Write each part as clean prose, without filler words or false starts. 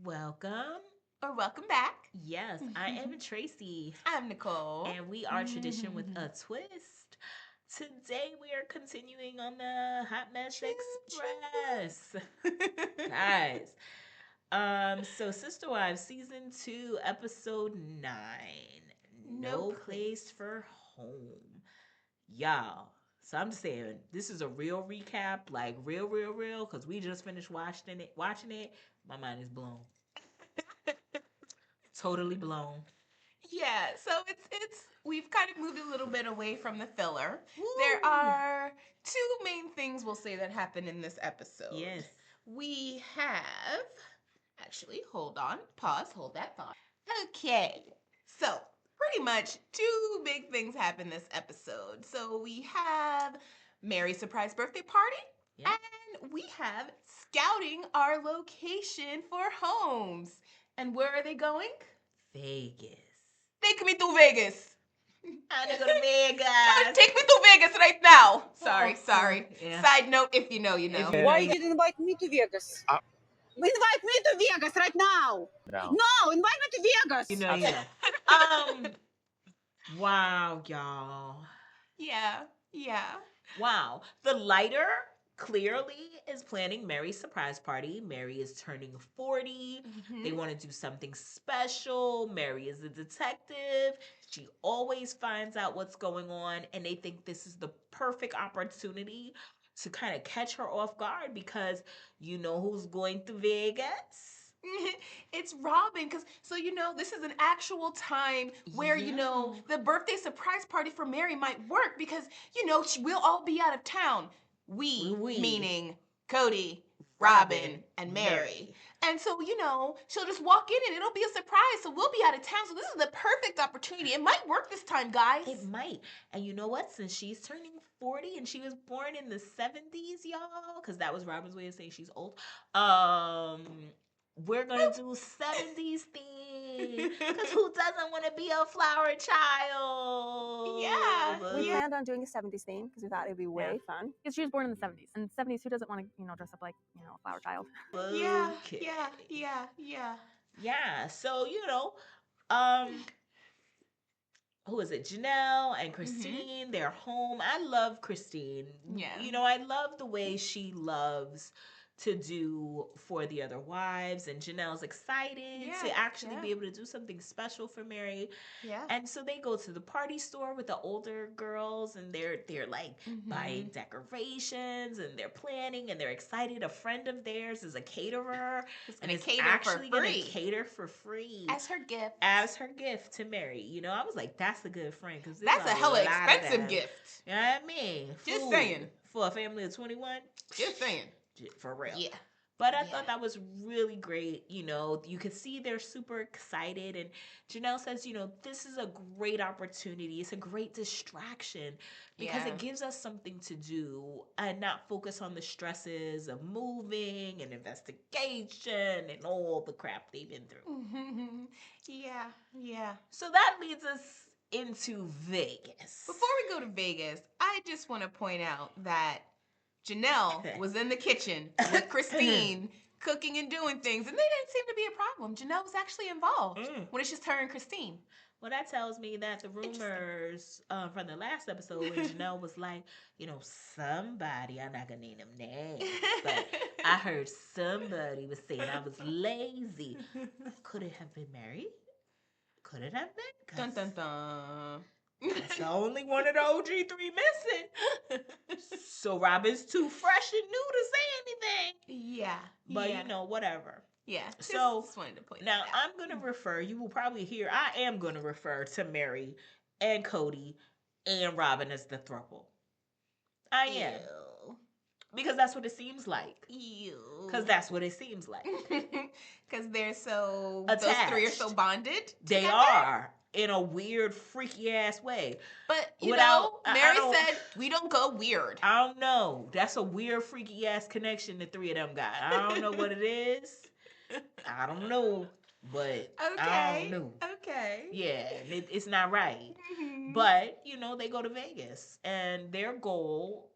Welcome. Or welcome back. Yes, I am Tracy, I'm Nicole. and we are Tradition with a Twist. Today we are continuing on the Hot Mess Express. Guys, so Sister Wives Season 2, Episode 9. No Place for Home. Y'all. So I'm just saying, this is a real recap, like real, because we just finished watching it. My mind is blown. Totally blown. Yeah, so it's we've kind of moved a little bit away from the filler. Woo. There are two main things we'll say that happen in this episode. Yes. We have actually, hold on, pause, hold that thought. Okay. So, pretty much two big things happen this episode. So, we have Meri's surprise birthday party. Yep. And we have scouting our location for homes. And where are they going? Vegas. Take me to Vegas. I want to go to Vegas. Take me to Vegas right now. Sorry. Yeah. Side note, if you know, you know. Why you didn't invite me to Vegas? Invite me to Vegas right now. No, invite me to Vegas. You know. Wow, y'all. Yeah. Wow. The lighter clearly is planning Meri's surprise party. Meri is turning 40. Mm-hmm. They want to do something special. Meri is a detective. She always finds out what's going on, and they think this is the perfect opportunity to kind of catch her off guard because you know who's going to Vegas? It's Robyn, because this is an actual time where the birthday surprise party for Meri might work because we'll all be out of town. We. Meaning Kody, Robyn, and Meri. And so, she'll just walk in and it'll be a surprise. So we'll be out of town. So this is the perfect opportunity. It might work this time, guys. It might. And you know what? Since she's turning 40 and she was born in the 70s, y'all, because that was Robyn's way of saying she's old. We're going to do 70s theme. Because who doesn't want to be a flower child? Yeah. We planned on doing a 70s theme because we thought it would be way fun. Because she was born in the 70s. And 70s, who doesn't want to, dress up like, a flower child? Okay. Yeah. So, who is it? Janelle and Christine, they're home. I love Christine. Yeah. I love the way she loves to do for the other wives, and Janelle's excited to actually be able to do something special for Meri. Yeah. And so they go to the party store with the older girls, and they're like buying decorations, and they're planning, and they're excited. A friend of theirs is a caterer, and is actually going to cater for free as her gift. To Meri. I was like, that's a good friend because that's a hella expensive gift. You know what I mean? Just saying. For a family of 21. Just saying. For real. Yeah. But I thought that was really great. You could see they're super excited. And Janelle says, this is a great opportunity. It's a great distraction because it gives us something to do and not focus on the stresses of moving and investigation and all the crap they've been through. Yeah. So that leads us into Vegas. Before we go to Vegas, I just want to point out that Janelle was in the kitchen with Christine cooking and doing things, and they didn't seem to be a problem. Janelle was actually involved when it's just her and Christine. Well, that tells me that the rumors from the last episode when Janelle was like, somebody, I'm not going to name them names, but I heard somebody was saying I was lazy. Could it have been Meri? Could it have been? Dun, dun, dun. That's the only one of the OG3 missing. So Robyn's too fresh and new to say anything. Yeah. But whatever. Yeah. So just wanted to point now I'm going to refer, you will probably hear, I am going to refer to Meri and Kody and Robyn as the throuple. I am. Because that's what it seems like. Because that's what it seems like. Because they're so attached. Those three are so bonded. They are. In a weird, freaky ass way. But, Meri said, we don't go weird. I don't know. That's a weird, freaky ass connection the three of them got. I don't know what it is. I don't know. But I don't know. Okay. Yeah, it's not right. But, they go to Vegas. And their goal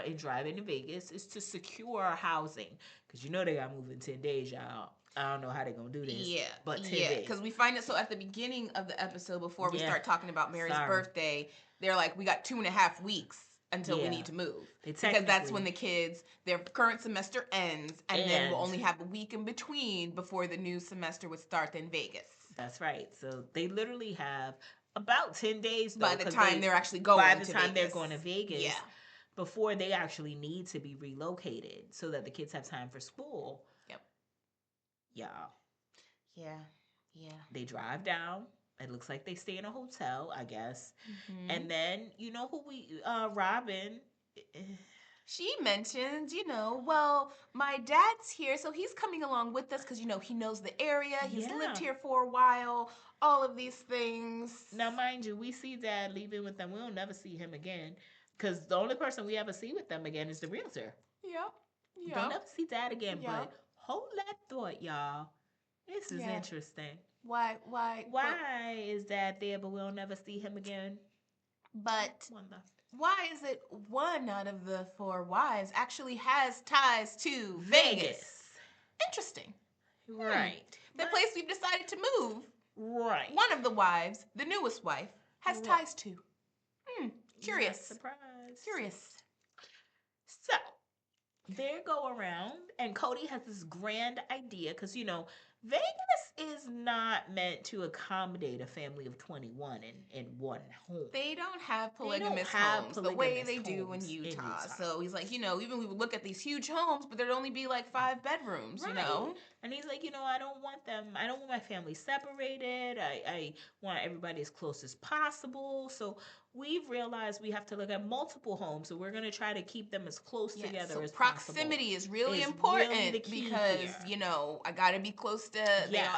in driving to Vegas is to secure housing. Because they got to move in 10 days, y'all. I don't know how they're gonna do this. Yeah, but 10 days. Because we find it so at the beginning of the episode before we start talking about Meri's birthday, they're like, we got 2.5 weeks until we need to move. Because that's when the kids, their current semester ends, and then we'll only have a week in between before the new semester would start in Vegas. That's right. So they literally have about 10 days though, by the time they're actually going to Vegas. They're going to Vegas. Before they actually need to be relocated so that the kids have time for school. Yep. Yeah. Yeah. They drive down. It looks like they stay in a hotel, I guess. Mm-hmm. And then, you know who Robyn. She mentioned, well, my dad's here, so he's coming along with us because, he knows the area. He's lived here for a while. All of these things. Now, mind you, we see Dad leaving with them. We'll never see him again because the only person we ever see with them again is the realtor. Yep. Don't ever see Dad again, but hold that thought, y'all. This is interesting. Why is Dad there, but we'll never see him again? But why is it one out of the 4 wives actually has ties to Vegas? Interesting. Right. The place we've decided to move. Right. One of the wives, the newest wife, has ties to. Curious. Surprise. Curious. So, they go around, and Kody has this grand idea, because, Vegas is not meant to accommodate a family of 21 in one home. They don't have polygamous homes the way they do in Utah. So he's like, even we would look at these huge homes, but there'd only be like 5 bedrooms, And he's like, I don't want them. I don't want my family separated. I want everybody as close as possible. So we've realized we have to look at multiple homes. So we're going to try to keep them as close together as proximity possible. is really important because, I got to be close to,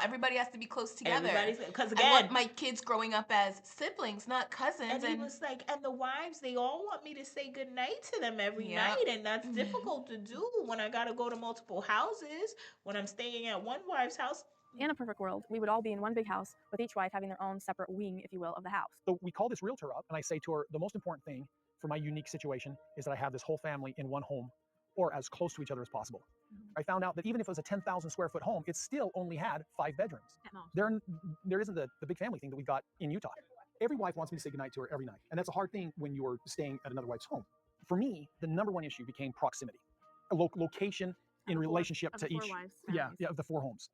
everybody has to be close together. Because again, I want my kids growing up as siblings, not cousins. And he was like, and the wives, they all want me to say goodnight to them every night. And that's difficult to do when I got to go to multiple houses, when I'm staying at one wife's house. In a perfect world, we would all be in one big house with each wife having their own separate wing, if you will, of the house. So we call this realtor up, and I say to her, the most important thing for my unique situation is that I have this whole family in one home or as close to each other as possible. I found out that even if it was a 10,000 square foot home, it still only had 5 bedrooms. There isn't the big family thing that we got in Utah. Every wife wants me to say goodnight to her every night, and that's a hard thing when you're staying at another wife's home. For me, the number one issue became proximity, location in relationship to each. Of the 4 homes.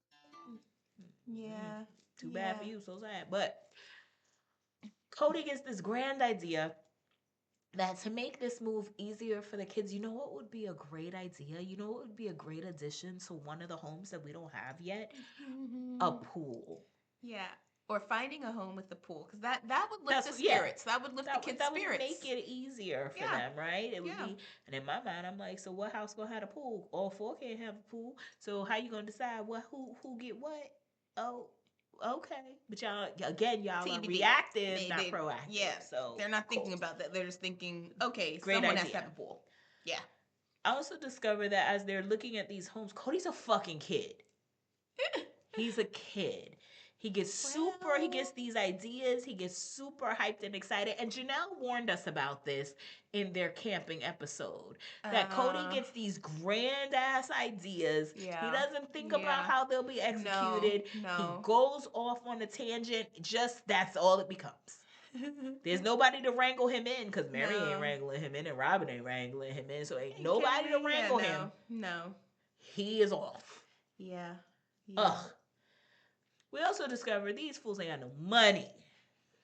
Yeah. Too bad for you, so sad. But Kody gets this grand idea that to make this move easier for the kids, you know what would be a great idea? You know what would be a great addition to one of the homes that we don't have yet? A pool. Yeah. Or finding a home with a pool, because that would lift the spirits. That would lift the kids' spirits. That would make it easier for them, right? It would be. And in my mind, I'm like, so what house gonna have a pool? All 4 can't have a pool. So how you gonna decide who get what? Oh, okay. But y'all are reactive, not proactive. Yeah. So they're not thinking about that. They're just thinking, okay, someone has to have a pool. Yeah. I also discovered that as they're looking at these homes, Cody's a fucking kid. He's a kid. He gets these ideas. He gets super hyped and excited. And Janelle warned us about this in their camping episode. That Kody gets these grand ass ideas. Yeah. He doesn't think about how they'll be executed. No. He goes off on a tangent. That's all it becomes. There's nobody to wrangle him in because Meri ain't wrangling him in and Robyn ain't wrangling him in. So ain't nobody to wrangle him. No. He is off. Yeah. Ugh. We also discovered these fools ain't got no money.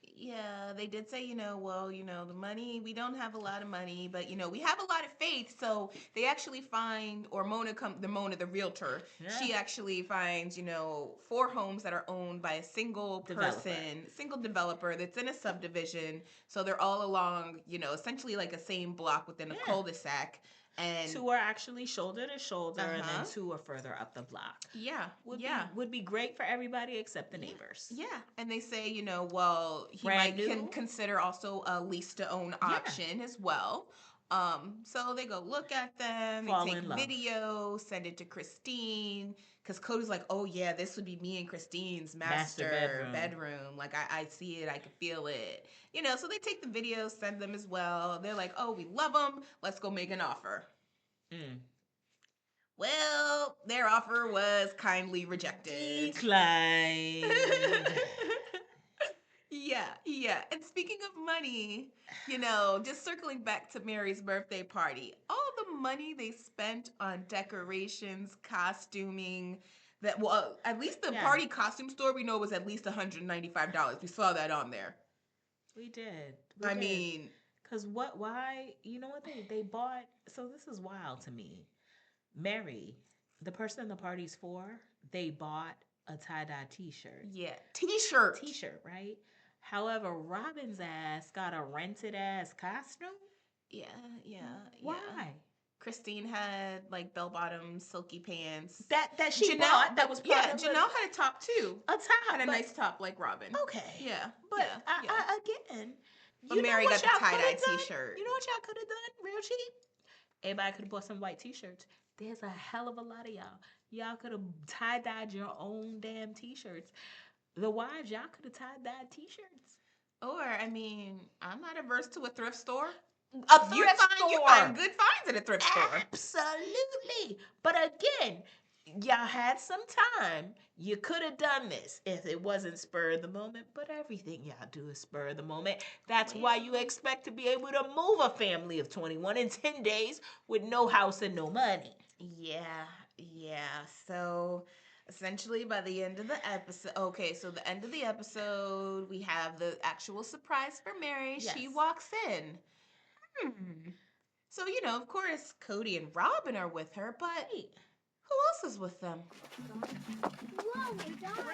Yeah, they did say, the money, we don't have a lot of money, but, we have a lot of faith. So they actually find, or Mona, the realtor, she actually finds, 4 homes that are owned by a single developer that's in a subdivision. So they're all along, essentially like a same block within a cul-de-sac. And 2 are actually shoulder to shoulder, and then 2 are further up the block. Yeah. Would be great for everybody except the neighbors. Yeah. And they say, he can consider also a lease to own option as well. So they go look at them, they take video, send it to Christine, because Cody's like, oh yeah, this would be me and Christine's master bedroom. Like I see it, I can feel it. So they take the video, send them as well. They're like, oh, we love them. Let's go make an offer. Well, their offer was kindly rejected. Declined. Yeah. And speaking of money, just circling back to Mary's birthday party, all the money they spent on decorations, costuming, at least the party costume store we know was at least $195. We saw that on there. We did. I mean, because why? You know what they bought? So this is wild to me. Meri, the person the party's for, they bought a tie-dye t-shirt. Yeah, t-shirt, right? However, Robyn's ass got a rented ass costume. Yeah. Why? Christine had like bell-bottom silky pants. That she bought. That was part of Janelle had a top too. A top. Had a nice top like Robyn. Okay. Yeah. But I again. But Meri got the tie-dye t-shirt. You know what y'all could have done real cheap? Everybody could have bought some white t-shirts. There's a hell of a lot of y'all. Y'all could have tie-dyed your own damn t-shirts. The wives, y'all could have tie-dyed t-shirts. Or, I mean, I'm not averse to a thrift store. A thrift store. You find good finds at a thrift store. Absolutely. But again, y'all had some time. You could have done this if it wasn't spur of the moment, but everything y'all do is spur of the moment. That's why you expect to be able to move a family of 21 in 10 days with no house and no money. Yeah. So essentially by the end of the episode, the end of the episode, we have the actual surprise for Meri. Yes. She walks in. So, of course, Kody and Robyn are with her, but who else is with them? Whoa, my God.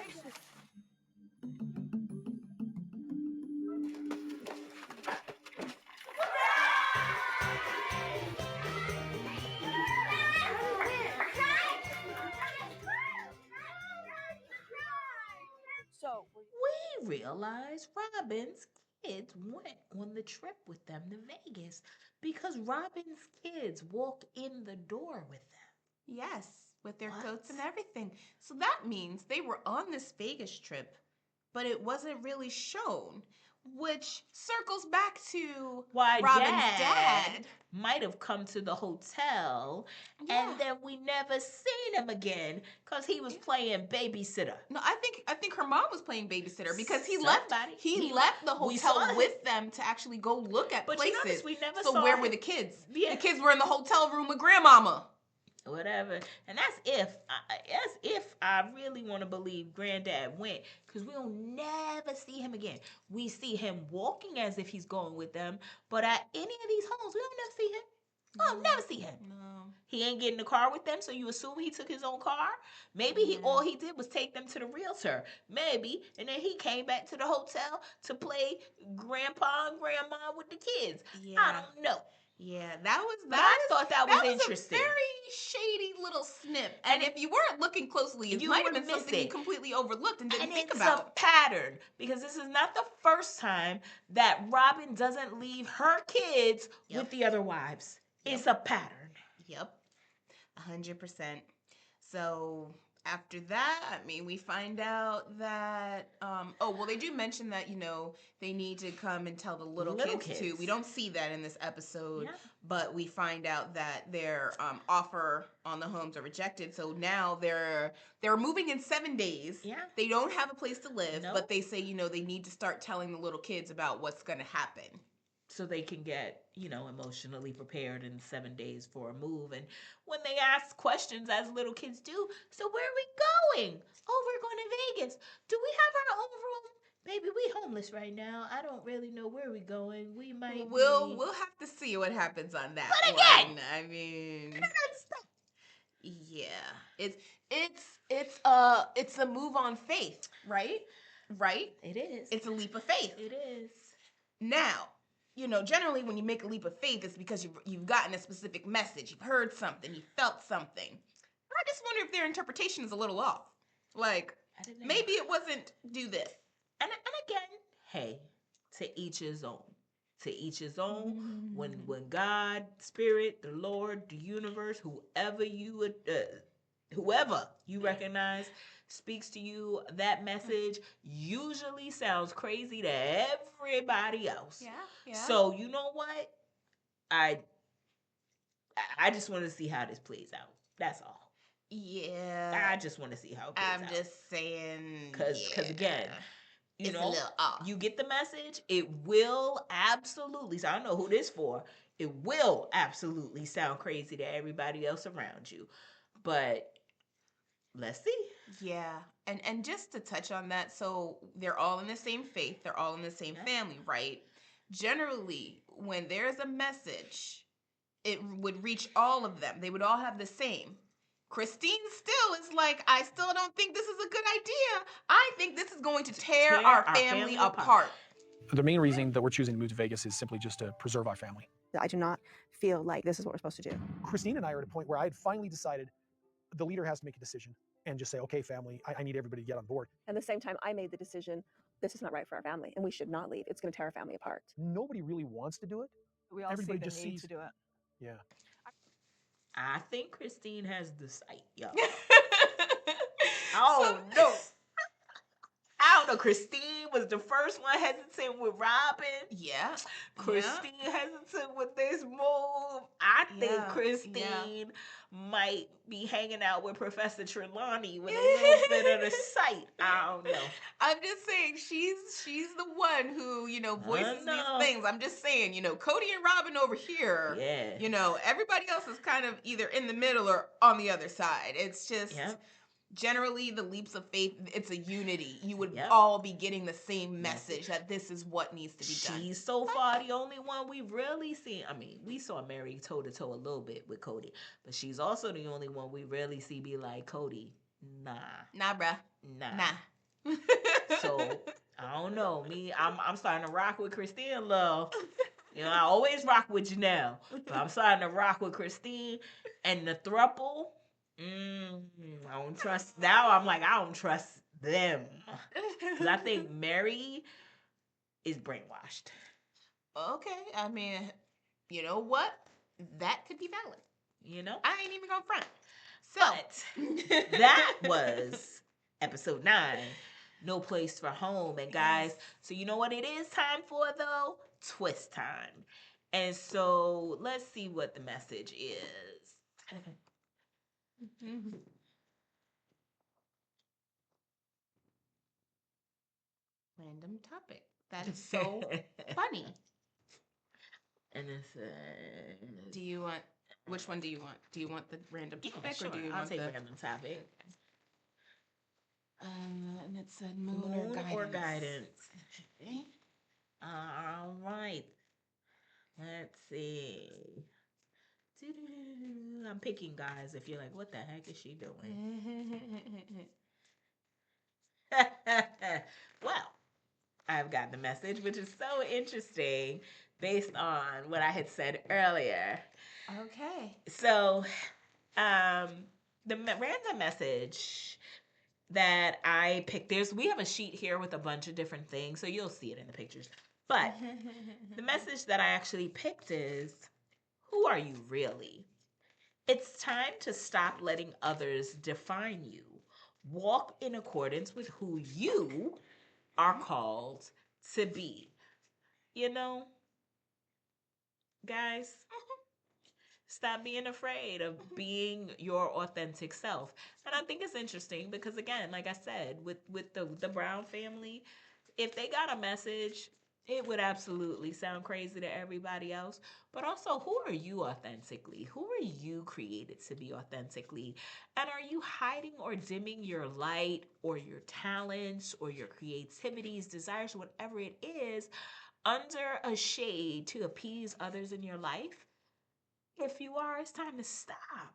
So we realized Robyn's kids went on the trip with them to Vegas because Robyn's kids walk in the door with them. Yes, with their coats and everything. So that means they were on this Vegas trip, but it wasn't really shown, which circles back to why Robyn's dad might have come to the hotel and then we never seen him again because he was playing babysitter. No, I think her mom was playing babysitter because he left the hotel with them to actually go look at places. You notice we never saw where were the kids? Yeah. The kids were in the hotel room with grandmama. Whatever. And that's if I really want to believe granddad went, because we'll never see him again. We see him walking as if he's going with them, but at any of these homes, we don't never see him. Oh, never see him. No. He ain't get in the car with them, so you assume he took his own car? Maybe all he did was take them to the realtor. Maybe. And then he came back to the hotel to play grandpa and grandma with the kids. Yeah. I don't know. Yeah, I thought that was interesting. A very shady little snip. And if you weren't looking closely, it might have been something you completely overlooked and didn't think about. It's a pattern, because this is not the first time that Robyn doesn't leave her kids with the other wives. It's a pattern. Yep. 100%. So after that, we find out that, they do mention that, they need to come and tell the little kids too. We don't see that in this episode, but we find out that their offer on the homes are rejected. So now they're moving in 7 days. Yeah. They don't have a place to live, but they say, they need to start telling the little kids about what's going to happen. So they can get, emotionally prepared in 7 days for a move. And when they ask questions, as little kids do, so where are we going? Oh, we're going to Vegas. Do we have our own room? Baby, we homeless right now. I don't really know where we're going. We might We'll have to see what happens on that. But again, yeah. It's a move on faith, right? Right? It is. It's a leap of faith. It is. Now, generally when you make a leap of faith, it's because you've gotten a specific message. You've heard something. You felt something. I just wonder if their interpretation is a little off. Like, maybe it wasn't do this. And again, hey, to each his own. To each his own. When God, Spirit, the Lord, the universe, whoever you recognize speaks to you, that message usually sounds crazy to everybody else. Yeah. So you know what? I just want to see how this plays out. That's all. Yeah. I just want to see how it plays out. I'm just saying. Because again, you it's know, a little off. You get the message. It will absolutely. So I don't know who this for. It will absolutely sound crazy to everybody else around you, but let's see. Yeah. And just to touch on that, so they're all in the same faith, they're all in the same family, right? Generally, when there's a message, it would reach all of them. They would all have the same. Christine still is like, I still don't think this is a good idea. I think this is going to tear our family apart. The main reason that we're choosing to move to Vegas is simply just to preserve our family. I do not feel like this is what we're supposed to do. Christine and I are at a point where I had finally decided the leader has to make a decision and just say, okay, family, I need everybody to get on board. At the same time, I made the decision, this is not right for our family, and we should not leave. It's going to tear our family apart. Nobody really wants to do it. We all Everybody see the just need sees to do it. Yeah. I think Christine has the sight, y'all. Oh no. I don't know. Christine was the first one hesitant with Robyn. Yeah. Christine hesitant with this move. I think Christine might be hanging out with Professor Trelawney with a little bit of the sight. I don't know. I'm just saying she's the one who, voices these things. I'm just saying, Kody and Robyn over here. Yeah. Everybody else is kind of either in the middle or on the other side. It's just generally the leaps of faith, it's a unity. You would all be getting the same message that this is what needs to be done. She's so far the only one we've really seen. I mean, we saw Meri toe to toe a little bit with Kody, but she's also the only one we really see be like, Kody, nah. Nah, bruh. Nah. So, I don't know. I'm starting to rock with Christine Love. I always rock with Janelle, but I'm starting to rock with Christine and the thruple. I don't trust. Now I'm like, I don't trust them. Because I think Meri is brainwashed. Okay. I mean, you know what? That could be valid. I ain't even gonna front. So, that was episode 9. No Place for Home. And guys, so you know what it is time for, though? Twist time. And so, let's see what the message is. Random topic. That is so funny. And it's do you want which one do you want? Do you want the random topic sure. or do you I'll want take the random topic? And it's a moon or guidance. Okay. All right. Let's see. I'm picking guys if you're like, what the heck is she doing? Well, I've got the message, which is so interesting based on what I had said earlier. Okay. So, the random message that I picked, we have a sheet here with a bunch of different things, so you'll see it in the pictures. But the message that I actually picked is, who are you really? It's time to stop letting others define you. Walk in accordance with who you are called to be. Guys, stop being afraid of being your authentic self. And I think it's interesting because, again, like I said, with the Brown family, if they got a message, it would absolutely sound crazy to everybody else. But also, who are you authentically? Who are you created to be authentically? And are you hiding or dimming your light or your talents or your creativities, desires, whatever it is, under a shade to appease others in your life? If you are, it's time to stop.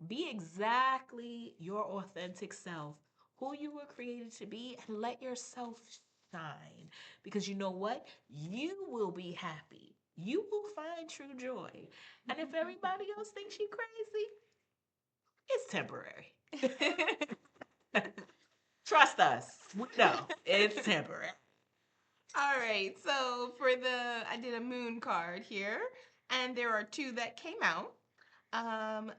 Be exactly your authentic self, who you were created to be, and let yourself shine. Because you know what? You will be happy. You will find true joy. And if everybody else thinks you crazy, it's temporary. Trust us. We know it's temporary. All right. So I did a moon card here, and there are 2 that came out.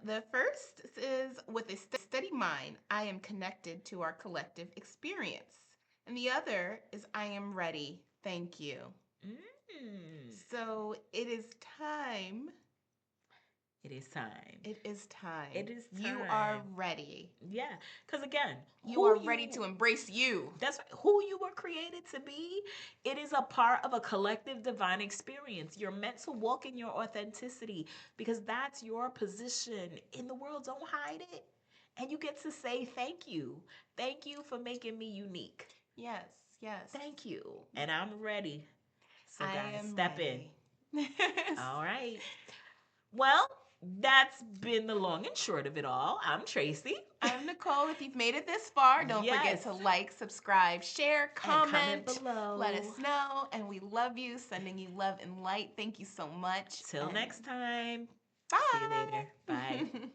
The first is, with a steady mind, I am connected to our collective experience. And the other is, I am ready. Thank you. So it is time It is time. It is time. It is time. You are ready. Yeah. Because again, you are ready to embrace you. That's right. Who you were created to be. It is a part of a collective divine experience. You're meant to walk in your authenticity because that's your position in the world. Don't hide it. And you get to say thank you. Thank you for making me unique. Yes, yes. Thank you. And I'm ready. So I guys, am step ready. in. All right. Well, that's been the long and short of it all. I'm Tracy. I'm Nicole. If you've made it this far, don't forget to like, subscribe, share, comment below. Let us know. And we love you. Sending you love and light. Thank you so much. Till next time. Bye. See you later. Bye.